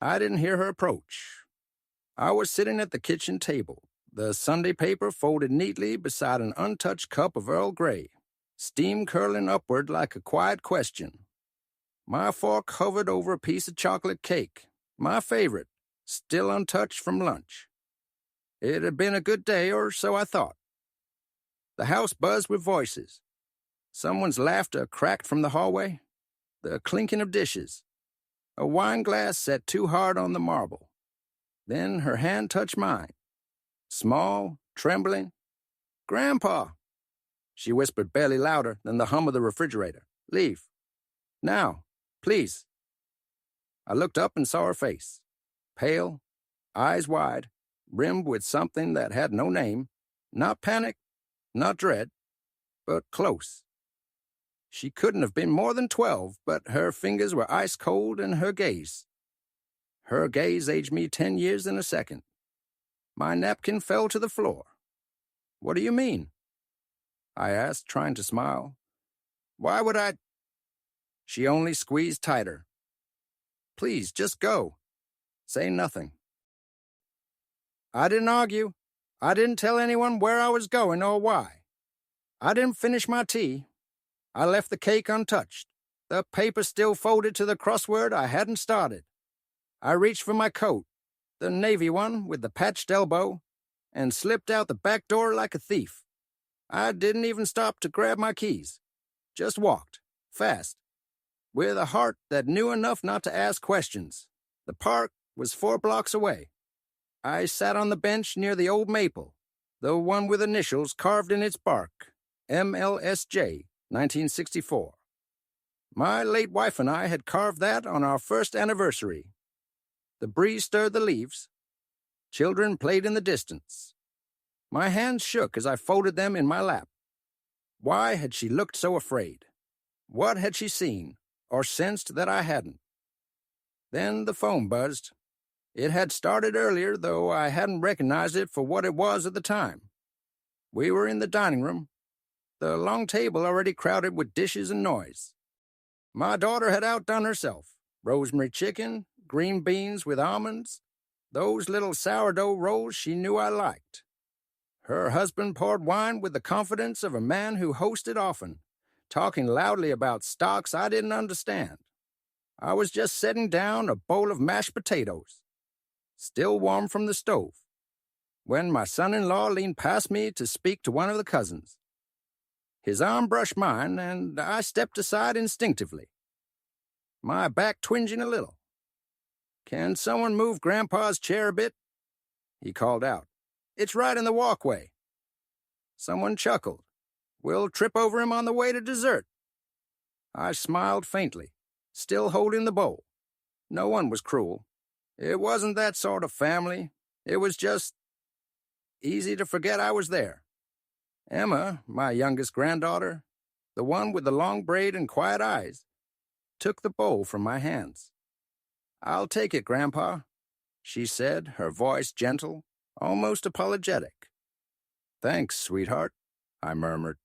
I didn't hear her approach. I was sitting at the kitchen table, the Sunday paper folded neatly beside an untouched cup of Earl Grey, steam curling upward like a quiet question. My fork hovered over a piece of chocolate cake, my favorite, still untouched from lunch. It had been a good day, or so I thought. The house buzzed with voices. Someone's laughter cracked from the hallway, the clinking of dishes, a wine glass set too hard on the marble. Then her hand touched mine. Small, trembling. "Grandpa," she whispered barely louder than the hum of the refrigerator. "Leave. Now, please." I looked up and saw her face. Pale, eyes wide, rimmed with something that had no name. Not panic, not dread, but close. She couldn't have been more than 12, but her fingers were ice cold and her gaze. Her gaze aged me 10 years in a second. My napkin fell to the floor. "What do you mean?" I asked, trying to smile. "Why would I—" She only squeezed tighter. "Please, just go. Say nothing." I didn't argue. I didn't tell anyone where I was going or why. I didn't finish my tea. I left the cake untouched, the paper still folded to the crossword I hadn't started. I reached for my coat, the navy one with the patched elbow, and slipped out the back door like a thief. I didn't even stop to grab my keys. Just walked, fast, with a heart that knew enough not to ask questions. The park was 4 blocks away. I sat on the bench near the old maple, the one with initials carved in its bark, MLSJ, 1964. My late wife and I had carved that on our first anniversary. The breeze stirred the leaves. Children played in the distance. My hands shook as I folded them in my lap. Why had she looked so afraid? What had she seen or sensed that I hadn't? Then the phone buzzed. It had started earlier, though I hadn't recognized it for what it was at the time. We were in the dining room, the long table already crowded with dishes and noise. My daughter had outdone herself. Rosemary chicken, green beans with almonds, those little sourdough rolls she knew I liked. Her husband poured wine with the confidence of a man who hosted often, talking loudly about stocks I didn't understand. I was just setting down a bowl of mashed potatoes, still warm from the stove, when my son-in-law leaned past me to speak to one of the cousins. His arm brushed mine, and I stepped aside instinctively, my back twinging a little. "Can someone move Grandpa's chair a bit?" he called out. "It's right in the walkway." Someone chuckled. "We'll trip over him on the way to dessert." I smiled faintly, still holding the bowl. No one was cruel. It wasn't that sort of family. It was just easy to forget I was there. Emma, my youngest granddaughter, the one with the long braid and quiet eyes, took the bowl from my hands. "I'll take it, Grandpa," she said, her voice gentle, almost apologetic. "Thanks, sweetheart," I murmured.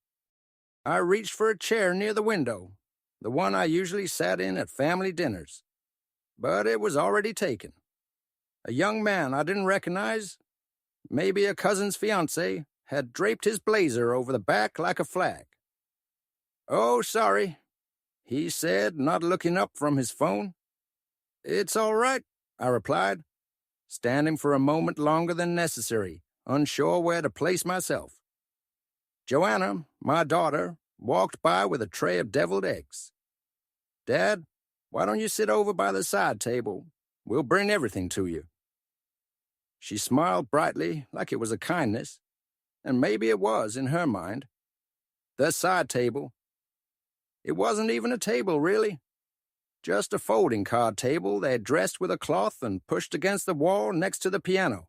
I reached for a chair near the window, the one I usually sat in at family dinners. But it was already taken. A young man I didn't recognize, maybe a cousin's fiancé, had draped his blazer over the back like a flag. "Oh, sorry," he said, not looking up from his phone. "It's all right," I replied, standing for a moment longer than necessary, unsure where to place myself. Joanna, my daughter, walked by with a tray of deviled eggs. "Dad, why don't you sit over by the side table? We'll bring everything to you." She smiled brightly, like it was a kindness, and maybe it was in her mind. The side table. It wasn't even a table, really. Just a folding card table they had dressed with a cloth and pushed against the wall next to the piano.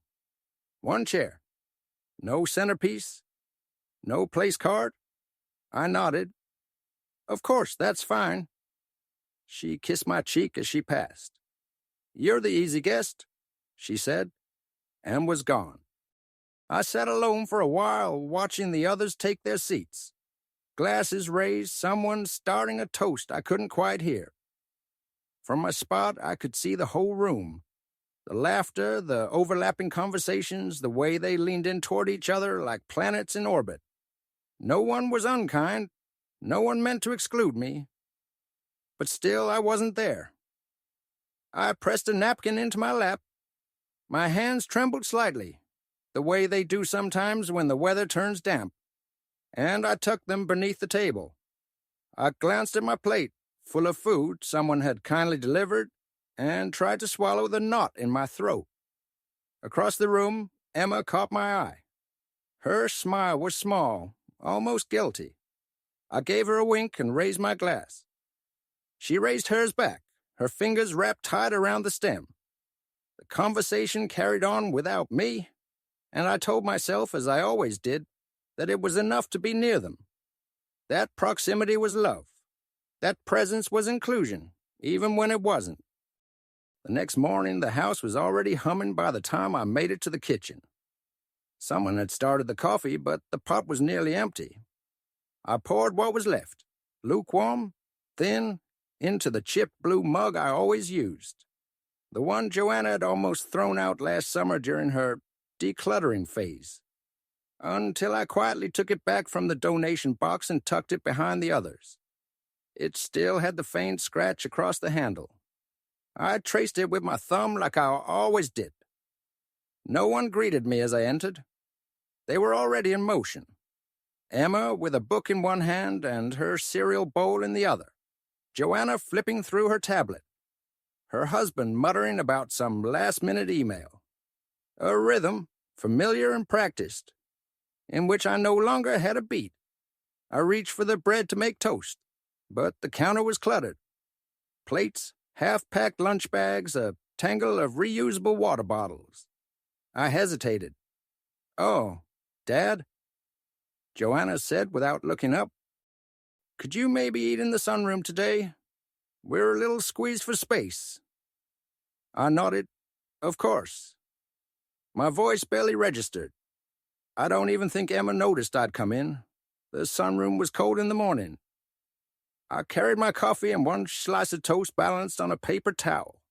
One chair. No centerpiece. No place card. I nodded. "Of course, that's fine." She kissed my cheek as she passed. "You're the easy guest," she said, and was gone. I sat alone for a while, watching the others take their seats. Glasses raised, someone starting a toast I couldn't quite hear. From my spot, I could see the whole room, The laughter, the overlapping conversations, the way they leaned in toward each other like planets in orbit. No one was unkind. No one meant to exclude me. But still, I wasn't there. I pressed a napkin into my lap. My hands trembled slightly, the way they do sometimes when the weather turns damp, and I tucked them beneath the table. I glanced at my plate, full of food someone had kindly delivered, and tried to swallow the knot in my throat. Across the room, Emma caught my eye. Her smile was small, almost guilty. I gave her a wink and raised my glass. She raised hers back, her fingers wrapped tight around the stem. The conversation carried on without me, and I told myself, as I always did, that it was enough to be near them. That proximity was love. That presence was inclusion, even when it wasn't. The next morning, the house was already humming by the time I made it to the kitchen. Someone had started the coffee, but the pot was nearly empty. I poured what was left, lukewarm, thin, into the chipped blue mug I always used. The one Joanna had almost thrown out last summer during her decluttering phase, until I quietly took it back from the donation box and tucked it behind the others. It still had the faint scratch across the handle. I traced it with my thumb like I always did. No one greeted me as I entered. They were already in motion. Emma with a book in one hand and her cereal bowl in the other. Joanna flipping through her tablet. Her husband muttering about some last-minute email. A rhythm, familiar and practiced, in which I no longer had a beat. I reached for the bread to make toast, but the counter was cluttered. Plates, half-packed lunch bags, a tangle of reusable water bottles. I hesitated. "Oh, Dad?" Joanna said without looking up. "Could you maybe eat in the sunroom today? We're a little squeezed for space." I nodded. Of course. My voice barely registered. I don't even think Emma noticed I'd come in. The sunroom was cold in the morning. I carried my coffee and one slice of toast balanced on a paper towel.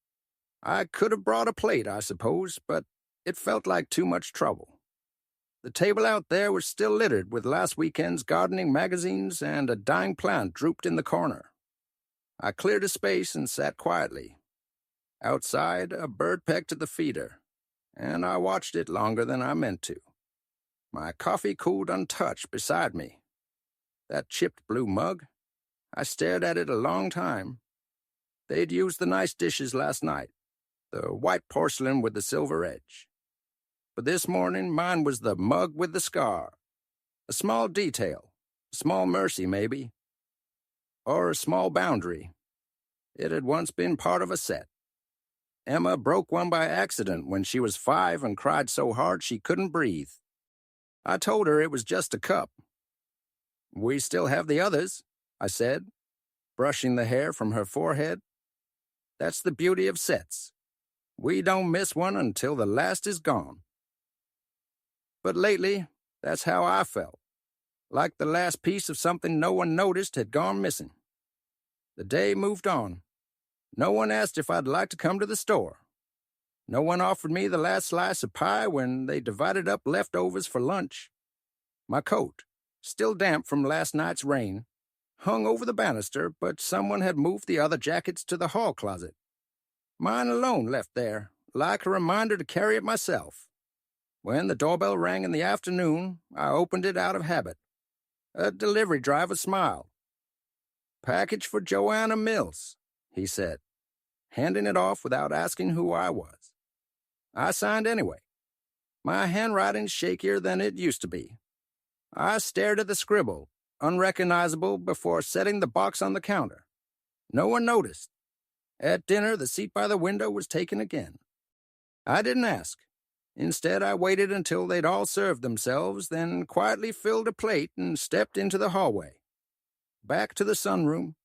I could have brought a plate, I suppose, but it felt like too much trouble. The table out there was still littered with last weekend's gardening magazines, and a dying plant drooped in the corner. I cleared a space and sat quietly. Outside, a bird pecked at the feeder, and I watched it longer than I meant to. My coffee cooled untouched beside me. That chipped blue mug, I stared at it a long time. They'd used the nice dishes last night, the white porcelain with the silver edge. But this morning, mine was the mug with the scar. A small detail, a small mercy maybe, or a small boundary. It had once been part of a set. Emma broke one by accident when she was 5 and cried so hard she couldn't breathe. I told her it was just a cup. "We still have the others," I said, brushing the hair from her forehead. "That's the beauty of sets. We don't miss one until the last is gone." But lately, that's how I felt, like the last piece of something no one noticed had gone missing. The day moved on. No one asked if I'd like to come to the store. No one offered me the last slice of pie when they divided up leftovers for lunch. My coat, still damp from last night's rain, hung over the banister, but someone had moved the other jackets to the hall closet. Mine alone left there, like a reminder to carry it myself. When the doorbell rang in the afternoon, I opened it out of habit. A delivery driver smiled. "Package for Joanna Mills," he said, handing it off without asking who I was. I signed anyway. My handwriting's shakier than it used to be. I stared at the scribble, unrecognizable, before setting the box on the counter. No one noticed. At dinner, the seat by the window was taken again. I didn't ask. Instead, I waited until they'd all served themselves, then quietly filled a plate and stepped into the hallway. Back to the sunroom.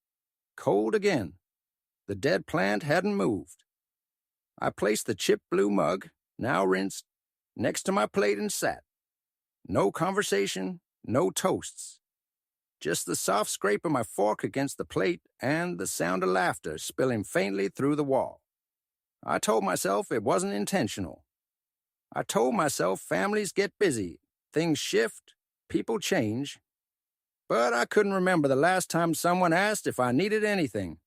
Cold again. The dead plant hadn't moved. I placed the chipped blue mug, now rinsed, next to my plate and sat. No conversation, no toasts. Just the soft scrape of my fork against the plate and the sound of laughter spilling faintly through the wall. I told myself it wasn't intentional. I told myself families get busy, things shift, people change. But I couldn't remember the last time someone asked if I needed anything.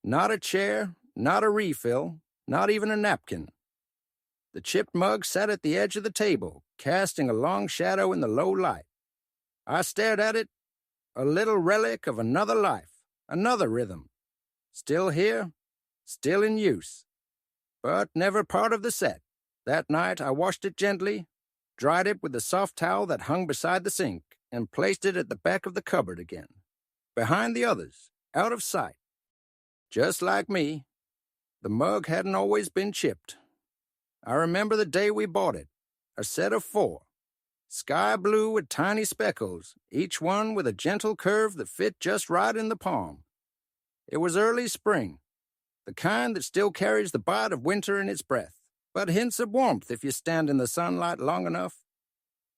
Not a chair, not a refill, not even a napkin. The chipped mug sat at the edge of the table, casting a long shadow in the low light. I stared at it, a little relic of another life, another rhythm. Still here, still in use, but never part of the set. That night I washed it gently, dried it with the soft towel that hung beside the sink, and placed it at the back of the cupboard again, behind the others, out of sight. Just like me, the mug hadn't always been chipped. I remember the day we bought it, a set of 4, sky blue with tiny speckles, each one with a gentle curve that fit just right in the palm. It was early spring, the kind that still carries the bite of winter in its breath, but hints of warmth if you stand in the sunlight long enough.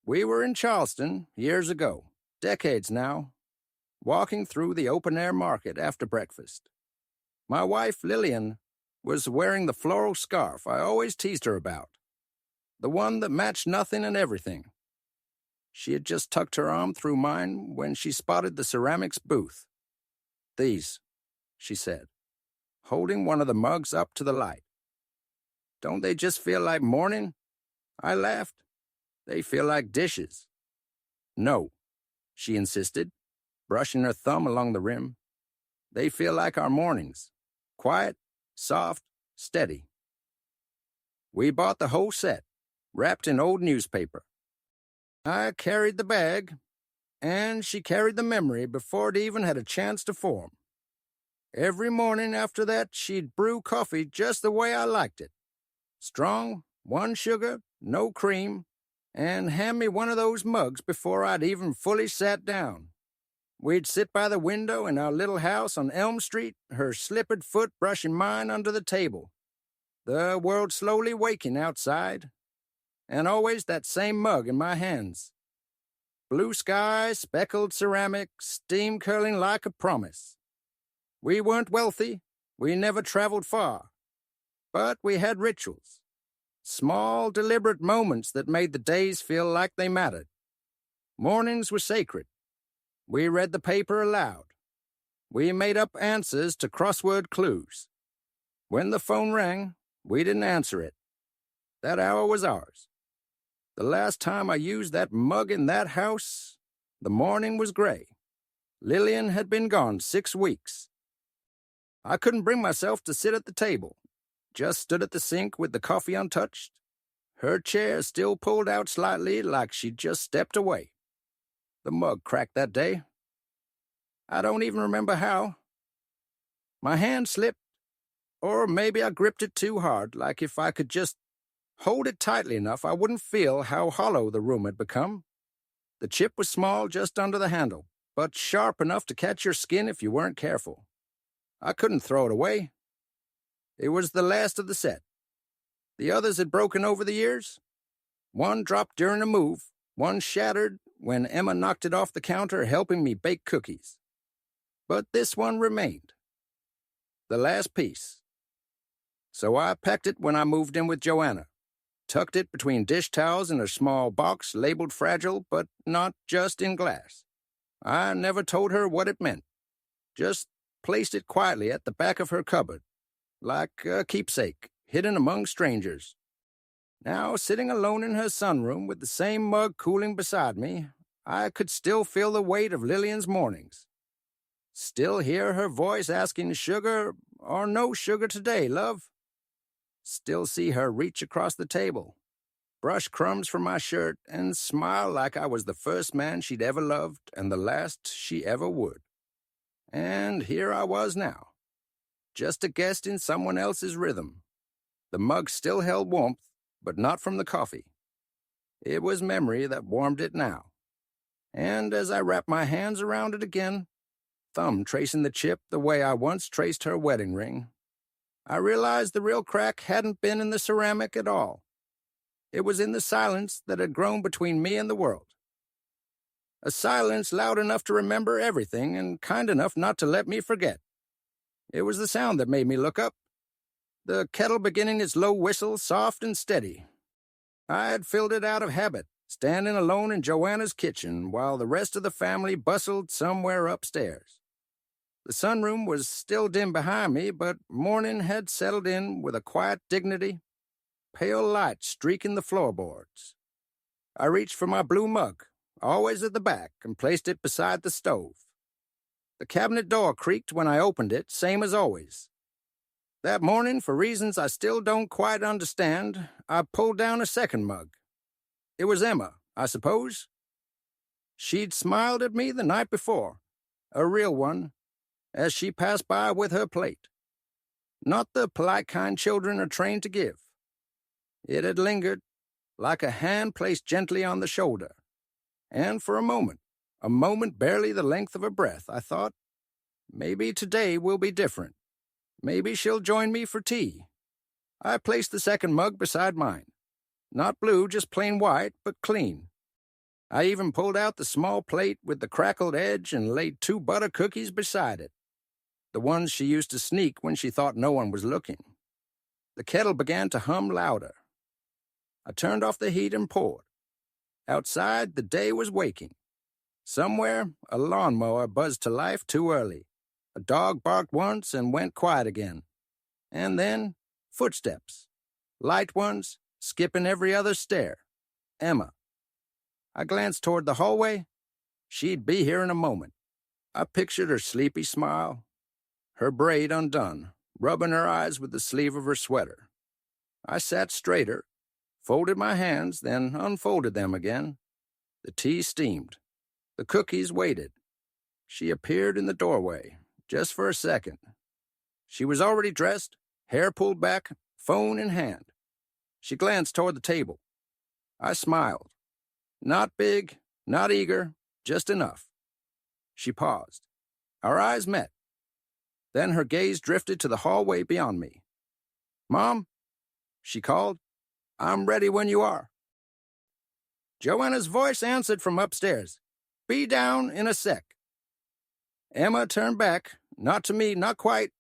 We were in Charleston years ago, decades now, walking through the open-air market after breakfast. My wife, Lillian, was wearing the floral scarf I always teased her about, the one that matched nothing and everything. She had just tucked her arm through mine when she spotted the ceramics booth. "These," she said, holding one of the mugs up to the light. "Don't they just feel like morning?" I laughed. "They feel like dishes." "No," she insisted, brushing her thumb along the rim. "They feel like our mornings. Quiet, soft, steady." We bought the whole set, wrapped in old newspaper. I carried the bag, and she carried the memory before it even had a chance to form. Every morning after that, she'd brew coffee just the way I liked it. Strong, 1 sugar, no cream, and hand me one of those mugs before I'd even fully sat down. We'd sit by the window in our little house on Elm Street, her slippered foot brushing mine under the table. The world slowly waking outside, and always that same mug in my hands. Blue sky, speckled ceramic, steam curling like a promise. We weren't wealthy, we never traveled far, but we had rituals. Small, deliberate moments that made the days feel like they mattered. Mornings were sacred. We read the paper aloud. We made up answers to crossword clues. When the phone rang, we didn't answer it. That hour was ours. The last time I used that mug in that house, the morning was gray. Lillian had been gone 6 weeks. I couldn't bring myself to sit at the table. Just stood at the sink with the coffee untouched, her chair still pulled out slightly like she'd just stepped away. The mug cracked that day. I don't even remember how. My hand slipped, or maybe I gripped it too hard, like if I could just hold it tightly enough I wouldn't feel how hollow the room had become. The chip was small just under the handle, but sharp enough to catch your skin if you weren't careful. I couldn't throw it away. It was the last of the set. The others had broken over the years. One dropped during a move, one shattered when Emma knocked it off the counter helping me bake cookies. But this one remained. The last piece. So I packed it when I moved in with Joanna, tucked it between dish towels in a small box labeled fragile, but not just in glass. I never told her what it meant. Just placed it quietly at the back of her cupboard, like a keepsake, hidden among strangers. Now, sitting alone in her sunroom with the same mug cooling beside me, I could still feel the weight of Lillian's mornings. Still hear her voice asking sugar or no sugar today, love. Still see her reach across the table, brush crumbs from my shirt, and smile like I was the first man she'd ever loved and the last she ever would. And here I was now, just a guest in someone else's rhythm. The mug still held warmth, but not from the coffee. It was memory that warmed it now. And as I wrapped my hands around it again, thumb tracing the chip the way I once traced her wedding ring, I realized the real crack hadn't been in the ceramic at all. It was in the silence that had grown between me and the world. A silence loud enough to remember everything and kind enough not to let me forget. It was the sound that made me look up. the kettle beginning its low whistle soft and steady. I had filled it out of habit, standing alone in Joanna's kitchen while the rest of the family bustled somewhere upstairs. The sunroom was still dim behind me, but morning had settled in with a quiet dignity, pale light streaking the floorboards. I reached for my blue mug, always at the back, and placed it beside the stove. The cabinet door creaked when I opened it, same as always. That morning, for reasons I still don't quite understand, I pulled down a second mug. It was Emma, I suppose. She'd smiled at me the night before, a real one, as she passed by with her plate. Not the polite kind children are trained to give. It had lingered, like a hand placed gently on the shoulder. And for a moment barely the length of a breath, I thought, maybe today will be different. Maybe she'll join me for tea. I placed the second mug beside mine. Not blue, just plain white, but clean. I even pulled out the small plate with the crackled edge and laid 2 butter cookies beside it, the ones she used to sneak when she thought no one was looking. The kettle began to hum louder. I turned off the heat and poured. Outside, the day was waking. Somewhere, a lawnmower buzzed to life too early. A dog barked once and went quiet again. And then, footsteps. Light ones, skipping every other stair. Emma. I glanced toward the hallway. She'd be here in a moment. I pictured her sleepy smile, her braid undone, rubbing her eyes with the sleeve of her sweater. I sat straighter, folded my hands, then unfolded them again. The tea steamed. The cookies waited. She appeared in the doorway, just for a second. She was already dressed, hair pulled back, phone in hand. She glanced toward the table. I smiled. Not big, not eager, just enough. She paused. Our eyes met. Then her gaze drifted to the hallway beyond me. "Mom," she called, "I'm ready when you are." Joanna's voice answered from upstairs. "Be down in a sec." Emma turned back, not to me, not quite,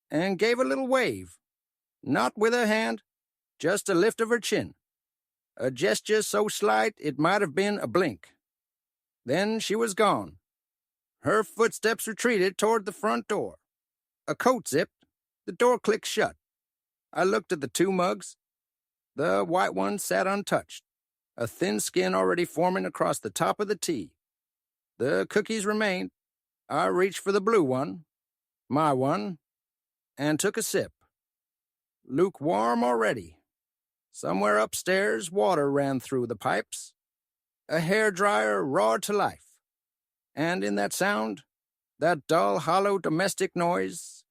and gave a little wave. Not with her hand, just a lift of her chin. A gesture so slight it might have been a blink. Then she was gone. Her footsteps retreated toward the front door. A coat zipped. The door clicked shut. I looked at the 2 mugs. The white one sat untouched, a thin skin already forming across the top of the tea. The cookies remained. I reached for the blue one, my one, and took a sip. Lukewarm already. Somewhere upstairs, water ran through the pipes. A hairdryer roared to life. And in that sound, that dull, hollow domestic noise,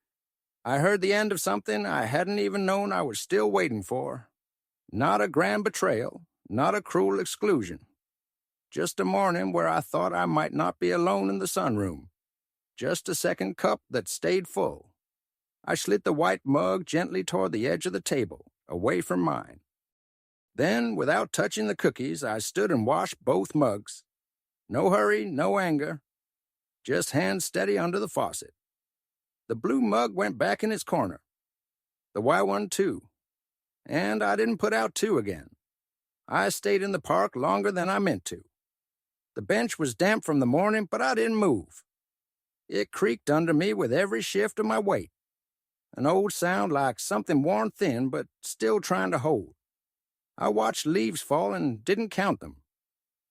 I heard the end of something I hadn't even known I was still waiting for. Not a grand betrayal, not a cruel exclusion. Just a morning where I thought I might not be alone in the sunroom. Just a second cup that stayed full. I slid the white mug gently toward the edge of the table, away from mine. Then, without touching the cookies, I stood and washed both mugs. No hurry, no anger. Just hands steady under the faucet. The blue mug went back in its corner. The white one, too. And I didn't put out 2 again. I stayed in the park longer than I meant to. The bench was damp from the morning, but I didn't move. It creaked under me with every shift of my weight. An old sound like something worn thin, but still trying to hold. I watched leaves fall and didn't count them.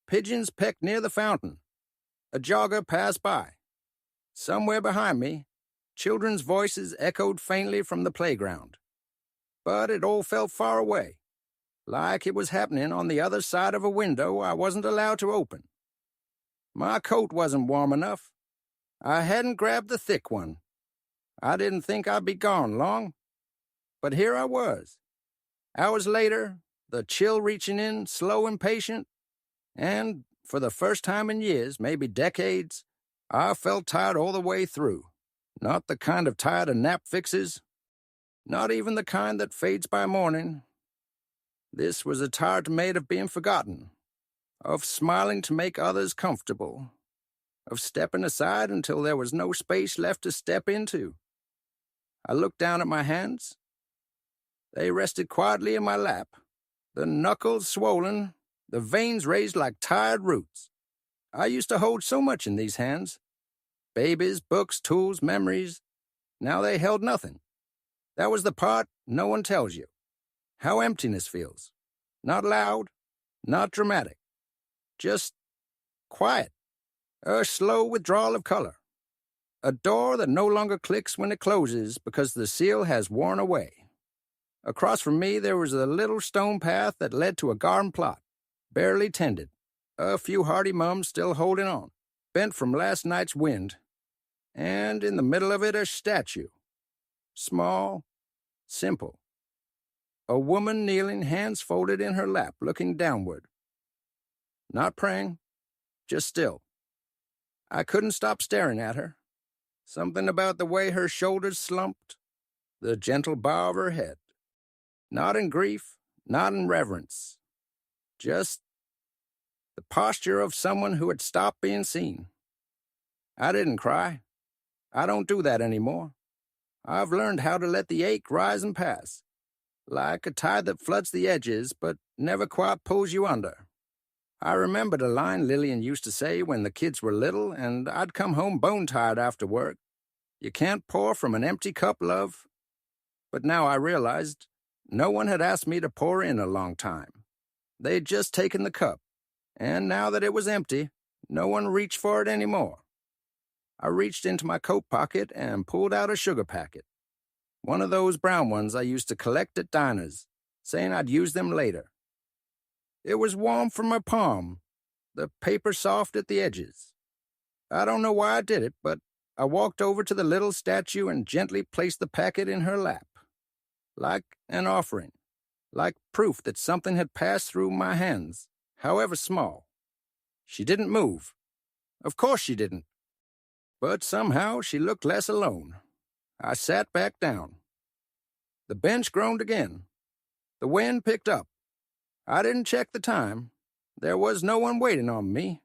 Pigeons pecked near the fountain. A jogger passed by. Somewhere behind me, children's voices echoed faintly from the playground. But it all felt far away, like it was happening on the other side of a window I wasn't allowed to open. My coat wasn't warm enough. I hadn't grabbed the thick one. I didn't think I'd be gone long. But here I was. Hours later, the chill reaching in, slow and patient, and, for the first time in years, maybe decades, I felt tired all the way through. Not the kind of tired a nap fixes. Not even the kind that fades by morning. This was a tired made of being forgotten, of smiling to make others comfortable, of stepping aside until there was no space left to step into. I looked down at my hands. They rested quietly in my lap, the knuckles swollen, the veins raised like tired roots. I used to hold so much in these hands. Babies, books, tools, memories. Now they held nothing. That was the part no one tells you. How emptiness feels. Not loud, not dramatic. Just quiet. A slow withdrawal of color. A door that no longer clicks when it closes because the seal has worn away. Across from me there was a little stone path that led to a garden plot, barely tended. A few hardy mums still holding on, bent from last night's wind. And in the middle of it a statue. Small, simple. A woman kneeling, hands folded in her lap, looking downward. Not praying, just still. I couldn't stop staring at her. Something about the way her shoulders slumped, the gentle bow of her head. Not in grief, not in reverence. Just the posture of someone who had stopped being seen. I didn't cry. I don't do that anymore. I've learned how to let the ache rise and pass, like a tide that floods the edges but never quite pulls you under. I remembered a line Lillian used to say when the kids were little and I'd come home bone-tired after work. You can't pour from an empty cup, love. But now I realized no one had asked me to pour in a long time. They'd just taken the cup, and now that it was empty, no one reached for it anymore. I reached into my coat pocket and pulled out a sugar packet. One of those brown ones I used to collect at diners, saying I'd use them later. It was warm from my palm, the paper soft at the edges. I don't know why I did it, but I walked over to the little statue and gently placed the packet in her lap, like an offering, like proof that something had passed through my hands, however small. She didn't move. Of course she didn't. But somehow she looked less alone. I sat back down. The bench groaned again. The wind picked up. I didn't check the time. There was no one waiting on me.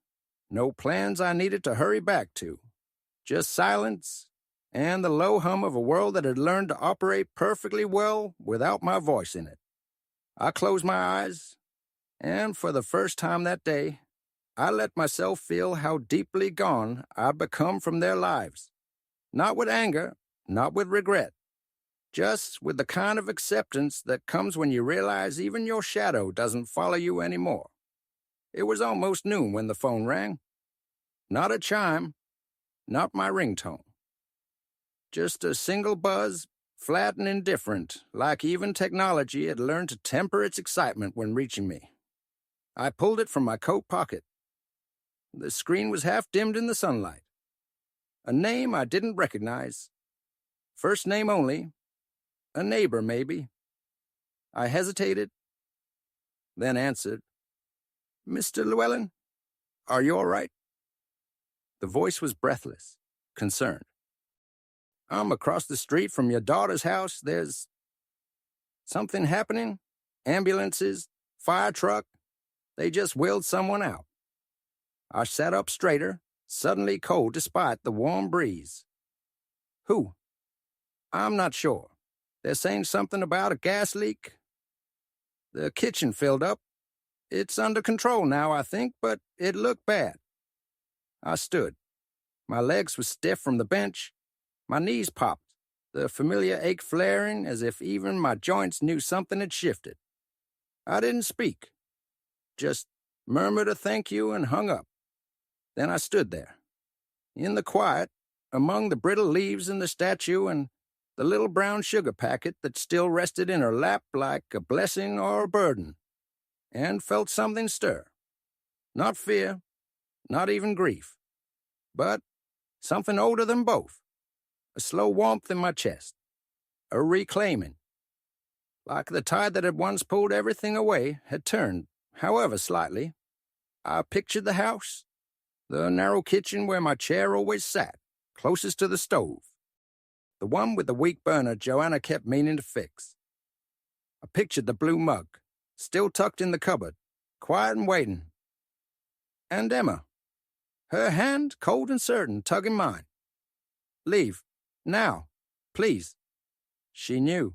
No plans I needed to hurry back to. Just silence and the low hum of a world that had learned to operate perfectly well without my voice in it. I closed my eyes, and for the first time that day, I let myself feel how deeply gone I'd become from their lives. Not with anger, not with regret, just with the kind of acceptance that comes when you realize even your shadow doesn't follow you anymore. It was almost noon when the phone rang. Not a chime, not my ringtone. Just a single buzz, flat and indifferent, like even technology had learned to temper its excitement when reaching me. I pulled it from my coat pocket. The screen was half dimmed in the sunlight. A name I didn't recognize. First name only. A neighbor, maybe. I hesitated, then answered, "Mr. Llewellyn, are you all right?" The voice was breathless, concerned. "I'm across the street from your daughter's house. There's something happening. Ambulances, fire truck. They just wheeled someone out." I sat up straighter, suddenly cold despite the warm breeze. "Who?" "I'm not sure. They're saying something about a gas leak. The kitchen filled up. It's under control now, I think, but it looked bad." I stood. My legs were stiff from the bench. My knees popped, the familiar ache flaring as if even my joints knew something had shifted. I didn't speak, just murmured a thank you and hung up. Then I stood there, in the quiet, among the brittle leaves and the statue and the little brown sugar packet that still rested in her lap like a blessing or a burden, and felt something stir. Not fear, not even grief, but something older than both. A slow warmth in my chest, a reclaiming. Like the tide that had once pulled everything away had turned, however slightly. I pictured the house, the narrow kitchen where my chair always sat, closest to the stove, the one with the weak burner Joanna kept meaning to fix. I pictured the blue mug, still tucked in the cupboard, quiet and waiting. And Emma, her hand cold and certain, tugging mine. "Leave. Now. Please." She knew.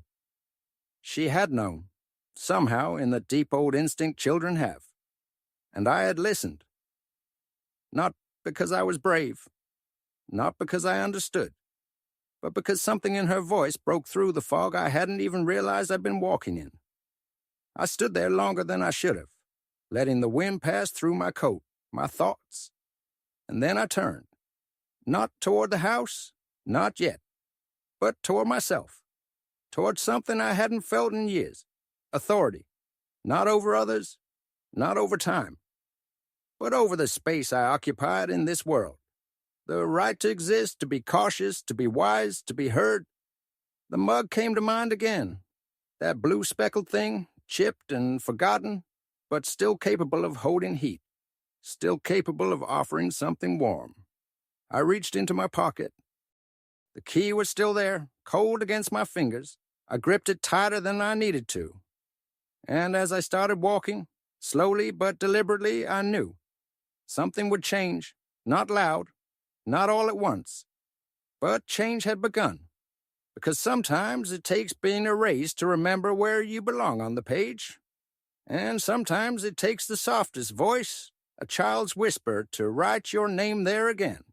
She had known, somehow in the deep old instinct children have. And I had listened. Not because I was brave, not because I understood, but because something in her voice broke through the fog I hadn't even realized I'd been walking in. I stood there longer than I should have, letting the wind pass through my coat, my thoughts. And then I turned. Not toward the house, not yet, but toward myself, toward something I hadn't felt in years. Authority, not over others, not over time, but over the space I occupied in this world. The right to exist, to be cautious, to be wise, to be heard. The mug came to mind again. That blue speckled thing, chipped and forgotten, but still capable of holding heat, still capable of offering something warm. I reached into my pocket. The key was still there, cold against my fingers. I gripped it tighter than I needed to. And as I started walking, slowly but deliberately, I knew something would change, not loud, not all at once, but change had begun. Because sometimes it takes being erased to remember where you belong on the page. And sometimes it takes the softest voice, a child's whisper, to write your name there again.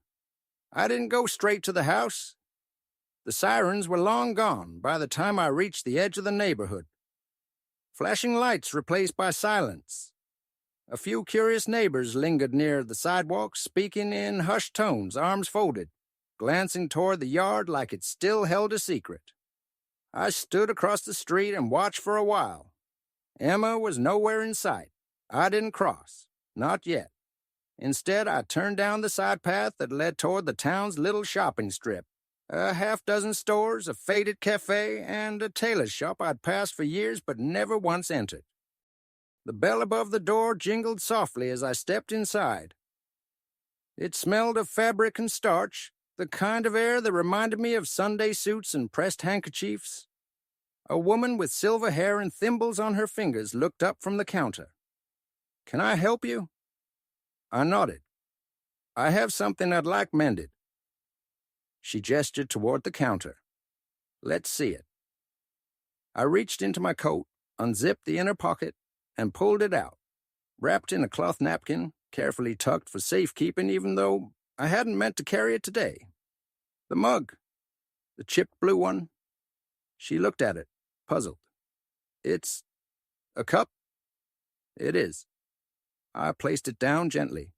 I didn't go straight to the house. The sirens were long gone by the time I reached the edge of the neighborhood. Flashing lights replaced by silence. A few curious neighbors lingered near the sidewalk, speaking in hushed tones, arms folded, glancing toward the yard like it still held a secret. I stood across the street and watched for a while. Emma was nowhere in sight. I didn't cross, not yet. Instead, I turned down the side path that led toward the town's little shopping strip. A half-dozen stores, a faded cafe, and a tailor's shop I'd passed for years but never once entered. The bell above the door jingled softly as I stepped inside. It smelled of fabric and starch, the kind of air that reminded me of Sunday suits and pressed handkerchiefs. A woman with silver hair and thimbles on her fingers looked up from the counter. "Can I help you?" I nodded. "I have something I'd like mended." She gestured toward the counter. "Let's see it." I reached into my coat, unzipped the inner pocket, and pulled it out, wrapped in a cloth napkin, carefully tucked for safekeeping even though I hadn't meant to carry it today. The mug. The chipped blue one. She looked at it, puzzled. "It's a cup?" "It is." I placed it down gently.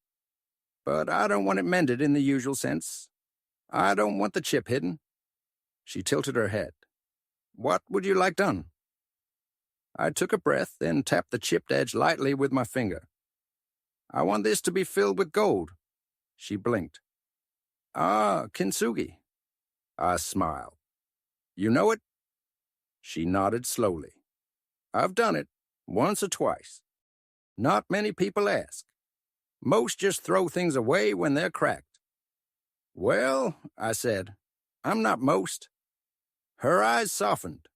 "But I don't want it mended in the usual sense. I don't want the chip hidden." She tilted her head. "What would you like done?" I took a breath, then tapped the chipped edge lightly with my finger. "I want this to be filled with gold." She blinked. "Ah, kintsugi." I smiled. "You know it?" She nodded slowly. "I've done it, once or twice. Not many people ask. Most just throw things away when they're cracked." "Well," I said, "I'm not most." Her eyes softened.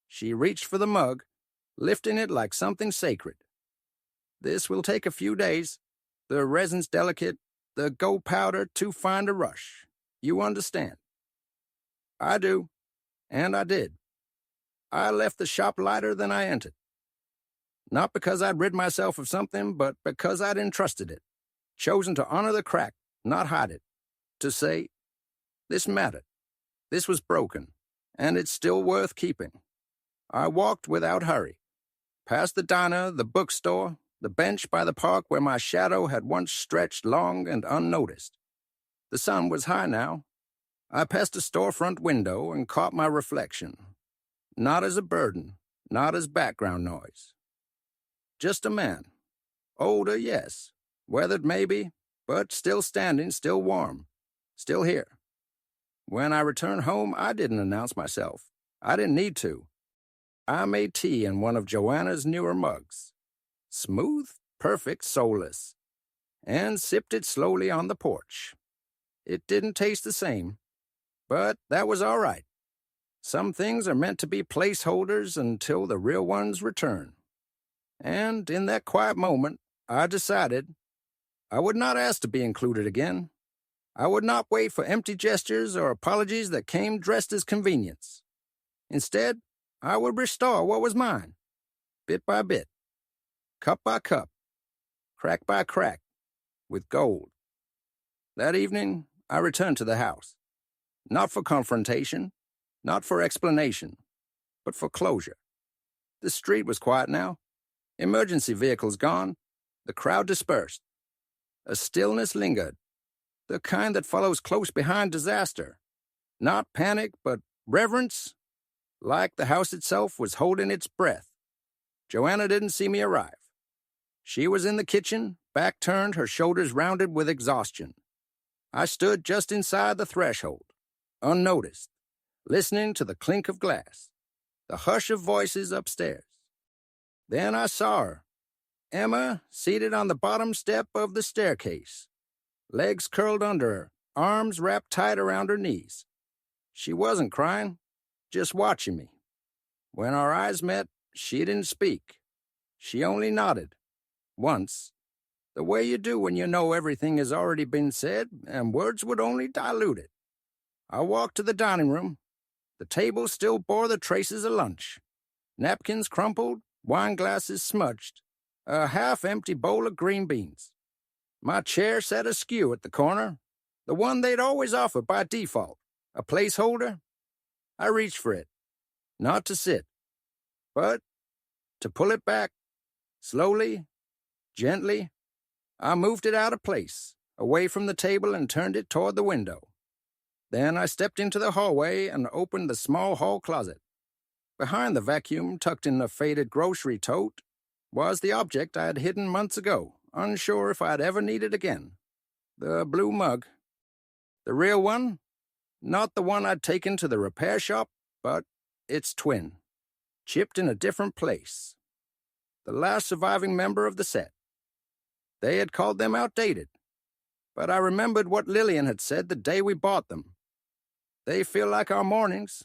She reached for the mug, lifting it like something sacred. "This will take a few days. The resin's delicate, the gold powder too fine to rush. You understand?" "I do." And I did. I left the shop lighter than I entered. Not because I'd rid myself of something, but because I'd entrusted it, chosen to honor the crack, not hide it, to say, this mattered, this was broken, and it's still worth keeping. I walked without hurry, past the diner, the bookstore, the bench by the park where my shadow had once stretched long and unnoticed. The sun was high now. I passed a storefront window and caught my reflection, not as a burden, not as background noise. Just a man. Older, yes. Weathered, maybe, but still standing, still warm. Still here. When I returned home, I didn't announce myself. I didn't need to. I made tea in one of Joanna's newer mugs. Smooth, perfect, soulless. And sipped it slowly on the porch. It didn't taste the same, but that was all right. Some things are meant to be placeholders until the real ones return. And in that quiet moment, I decided I would not ask to be included again. I would not wait for empty gestures or apologies that came dressed as convenience. Instead, I would restore what was mine, bit by bit, cup by cup, crack by crack, with gold. That evening, I returned to the house, not for confrontation, not for explanation, but for closure. The street was quiet now, emergency vehicles gone, the crowd dispersed. A stillness lingered, the kind that follows close behind disaster. Not panic, but reverence, like the house itself was holding its breath. Joanna didn't see me arrive. She was in the kitchen, back turned, her shoulders rounded with exhaustion. I stood just inside the threshold, unnoticed, listening to the clink of glass, the hush of voices upstairs. Then I saw her, Emma, seated on the bottom step of the staircase, legs curled under her, arms wrapped tight around her knees. She wasn't crying, just watching me. When our eyes met, she didn't speak. She only nodded. Once, the way you do when you know everything has already been said and words would only dilute it. I walked to the dining room. The table still bore the traces of lunch. Napkins crumpled, wine glasses smudged, a half-empty bowl of green beans. My chair sat askew at the corner, the one they'd always offered by default, a placeholder. I reached for it, not to sit, but to pull it back, slowly, gently. I moved it out of place, away from the table, and turned it toward the window. Then I stepped into the hallway and opened the small hall closet. Behind the vacuum, tucked in a faded grocery tote, was the object I had hidden months ago, unsure if I'd ever need it again. The blue mug. The real one? Not the one I'd taken to the repair shop, but its twin. Chipped in a different place. The last surviving member of the set. They had called them outdated, but I remembered what Lillian had said the day we bought them. They feel like our mornings.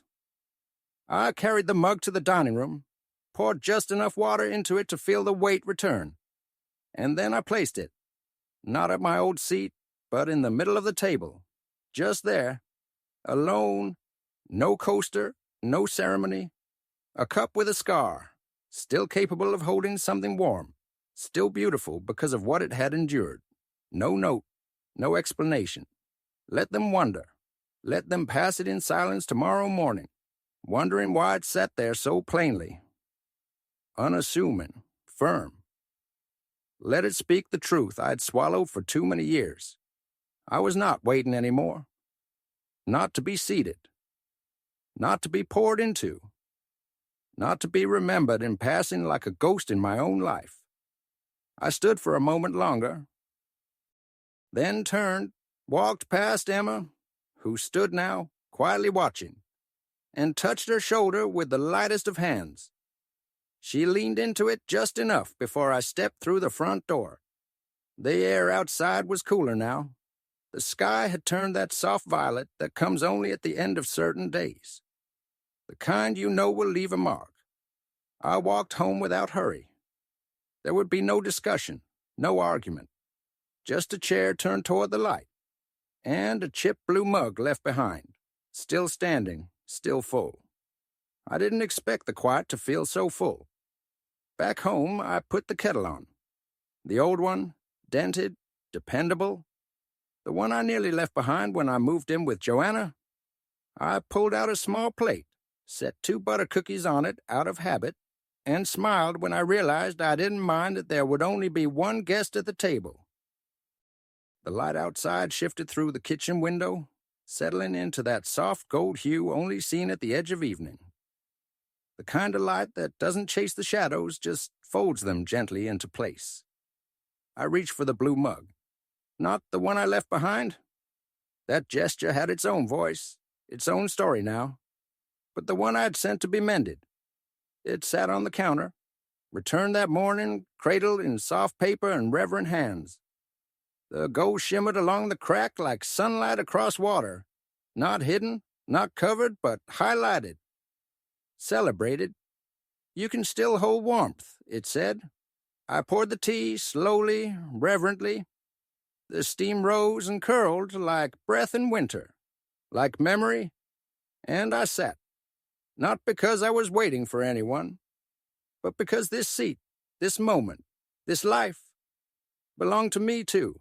I carried the mug to the dining room, poured just enough water into it to feel the weight return, and then I placed it, not at my old seat, but in the middle of the table, just there, alone, no coaster, no ceremony, a cup with a scar, still capable of holding something warm, still beautiful because of what it had endured. No note, no explanation. Let them wonder. Let them pass it in silence tomorrow morning, wondering why it sat there so plainly. Unassuming, firm. Let it speak the truth I'd swallowed for too many years. I was not waiting anymore. Not to be seated. Not to be poured into. Not to be remembered in passing like a ghost in my own life. I stood for a moment longer, then turned, walked past Emma, who stood now, quietly watching, and touched her shoulder with the lightest of hands. She leaned into it just enough before I stepped through the front door. The air outside was cooler now. The sky had turned that soft violet that comes only at the end of certain days. The kind you know will leave a mark. I walked home without hurry. There would be no discussion, no argument. Just a chair turned toward the light, and a chipped blue mug left behind, still standing, still full. I didn't expect the quiet to feel so full. Back home, I put the kettle on. The old one, dented, dependable. The one I nearly left behind when I moved in with Joanna. I pulled out a small plate, set 2 butter cookies on it out of habit, and smiled when I realized I didn't mind that there would only be one guest at the table. The light outside shifted through the kitchen window, settling into that soft gold hue only seen at the edge of evening. The kind of light that doesn't chase the shadows, just folds them gently into place. I reached for the blue mug. Not the one I left behind. That gesture had its own voice, its own story now. But the one I'd sent to be mended. It sat on the counter, returned that morning, cradled in soft paper and reverent hands. The gold shimmered along the crack like sunlight across water, not hidden, not covered, but highlighted. Celebrated. You can still hold warmth, it said. I poured the tea slowly, reverently. The steam rose and curled like breath in winter, like memory, and I sat. Not because I was waiting for anyone, but because this seat, this moment, this life belonged to me too.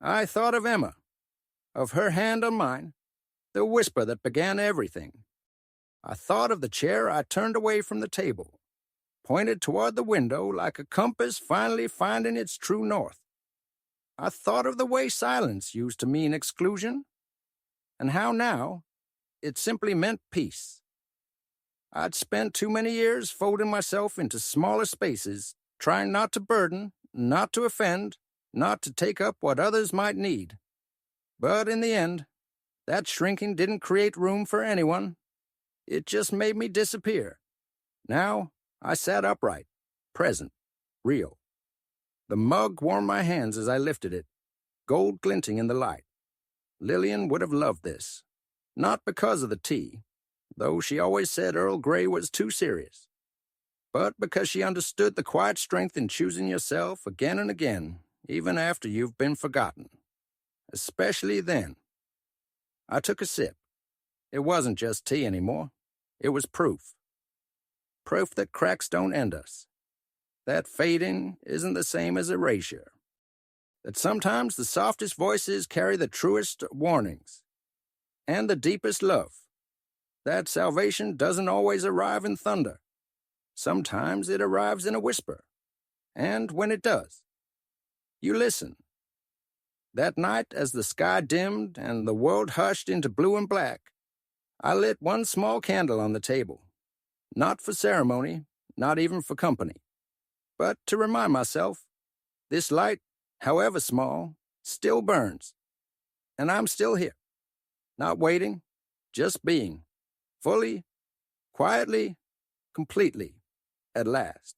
I thought of Emma, of her hand on mine, the whisper that began everything. I thought of the chair I turned away from the table, pointed toward the window like a compass finally finding its true north. I thought of the way silence used to mean exclusion, and how now it simply meant peace. I'd spent too many years folding myself into smaller spaces, trying not to burden, not to offend, not to take up what others might need. But in the end, that shrinking didn't create room for anyone. It just made me disappear. Now, I sat upright, present, real. The mug warmed my hands as I lifted it, gold glinting in the light. Lillian would have loved this. Not because of the tea, though she always said Earl Grey was too serious, but because she understood the quiet strength in choosing yourself again and again, even after you've been forgotten. Especially then. I took a sip. It wasn't just tea anymore. It was proof. Proof that cracks don't end us. That fading isn't the same as erasure. That sometimes the softest voices carry the truest warnings and the deepest love. That salvation doesn't always arrive in thunder. Sometimes it arrives in a whisper. And when it does, you listen. That night, as the sky dimmed and the world hushed into blue and black, I lit one small candle on the table. Not for ceremony, not even for company, but to remind myself, this light, however small, still burns. And I'm still here. Not waiting, just being. Fully, quietly, completely, at last.